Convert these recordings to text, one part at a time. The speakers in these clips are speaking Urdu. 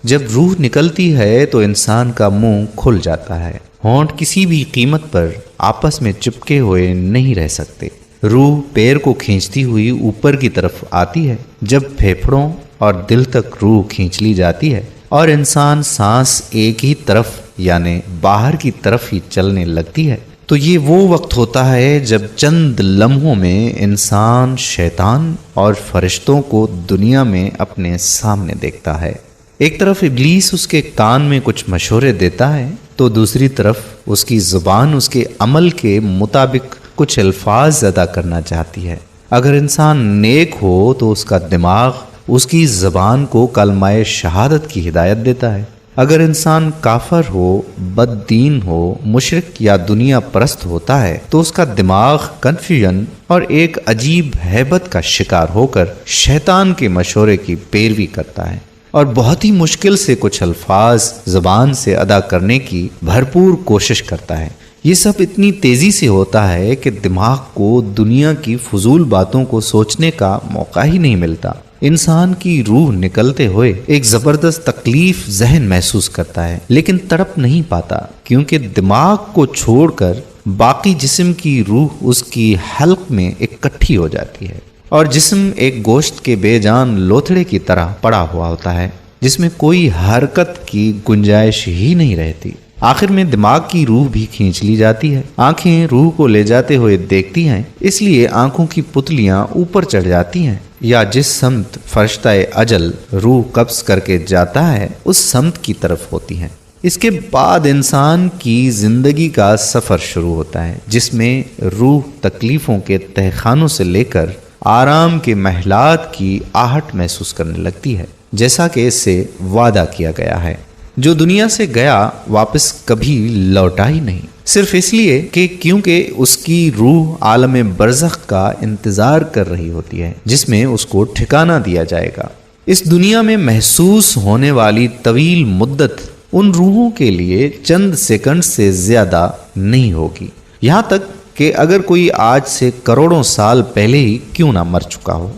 جب روح نکلتی ہے تو انسان کا منہ کھل جاتا ہے، ہونٹ کسی بھی قیمت پر آپس میں چپکے ہوئے نہیں رہ سکتے۔ روح پیر کو کھینچتی ہوئی اوپر کی طرف آتی ہے، جب پھیپھڑوں اور دل تک روح کھینچ لی جاتی ہے اور انسان سانس ایک ہی طرف یعنی باہر کی طرف ہی چلنے لگتی ہے، تو یہ وہ وقت ہوتا ہے جب چند لمحوں میں انسان شیطان اور فرشتوں کو دنیا میں اپنے سامنے دیکھتا ہے۔ ایک طرف ابلیس اس کے کان میں کچھ مشورے دیتا ہے تو دوسری طرف اس کی زبان اس کے عمل کے مطابق کچھ الفاظ ادا کرنا چاہتی ہے۔ اگر انسان نیک ہو تو اس کا دماغ اس کی زبان کو کلمہ شہادت کی ہدایت دیتا ہے۔ اگر انسان کافر ہو، بد دین ہو، مشرک یا دنیا پرست ہوتا ہے تو اس کا دماغ کنفیوژن اور ایک عجیب ہیبت کا شکار ہو کر شیطان کے مشورے کی پیروی کرتا ہے اور بہت ہی مشکل سے کچھ الفاظ زبان سے ادا کرنے کی بھرپور کوشش کرتا ہے۔ یہ سب اتنی تیزی سے ہوتا ہے کہ دماغ کو دنیا کی فضول باتوں کو سوچنے کا موقع ہی نہیں ملتا۔ انسان کی روح نکلتے ہوئے ایک زبردست تکلیف ذہن محسوس کرتا ہے، لیکن تڑپ نہیں پاتا کیونکہ دماغ کو چھوڑ کر باقی جسم کی روح اس کی حلق میں اکٹھی ہو جاتی ہے اور جسم ایک گوشت کے بے جان لوتھڑے کی طرح پڑا ہوا ہوتا ہے جس میں کوئی حرکت کی گنجائش ہی نہیں رہتی۔ آخر میں دماغ کی روح بھی کھینچ لی جاتی ہے۔ آنکھیں روح کو لے جاتے ہوئے دیکھتی ہیں، اس لیے آنکھوں کی پتلیاں اوپر چڑھ جاتی ہیں یا جس سمت فرشتہ اجل روح قبض کر کے جاتا ہے اس سمت کی طرف ہوتی ہیں۔ اس کے بعد انسان کی زندگی کا سفر شروع ہوتا ہے جس میں روح تکلیفوں کے تہخانوں سے لے کر آرام کے محلات کی آہٹ محسوس کرنے لگتی ہے، جیسا کہ اس سے وعدہ کیا گیا ہے۔ جو دنیا سے گیا واپس کبھی لوٹا ہی نہیں، صرف اس لیے کہ کیونکہ اس کی روح عالم برزخ کا انتظار کر رہی ہوتی ہے جس میں اس کو ٹھکانہ دیا جائے گا۔ اس دنیا میں محسوس ہونے والی طویل مدت ان روحوں کے لیے چند سیکنڈ سے زیادہ نہیں ہوگی، یہاں تک کہ اگر کوئی آج سے کروڑوں سال پہلے ہی کیوں نہ مر چکا ہو۔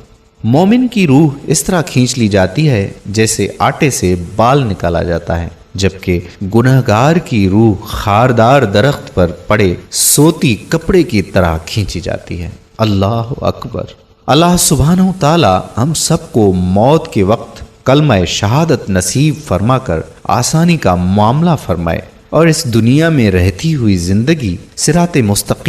مومن کی روح اس طرح کھینچ لی جاتی ہے جیسے آٹے سے بال نکالا جاتا ہے، جبکہ گنہگار کی روح خاردار درخت پر پڑے سوتی کپڑے کی طرح کھینچی جاتی ہے۔ اللہ اکبر۔ اللہ سبحانہ تعالی ہم سب کو موت کے وقت کلمہ شہادت نصیب فرما کر آسانی کا معاملہ فرمائے اور اس دنیا میں رہتی ہوئی زندگی صراط مستقیم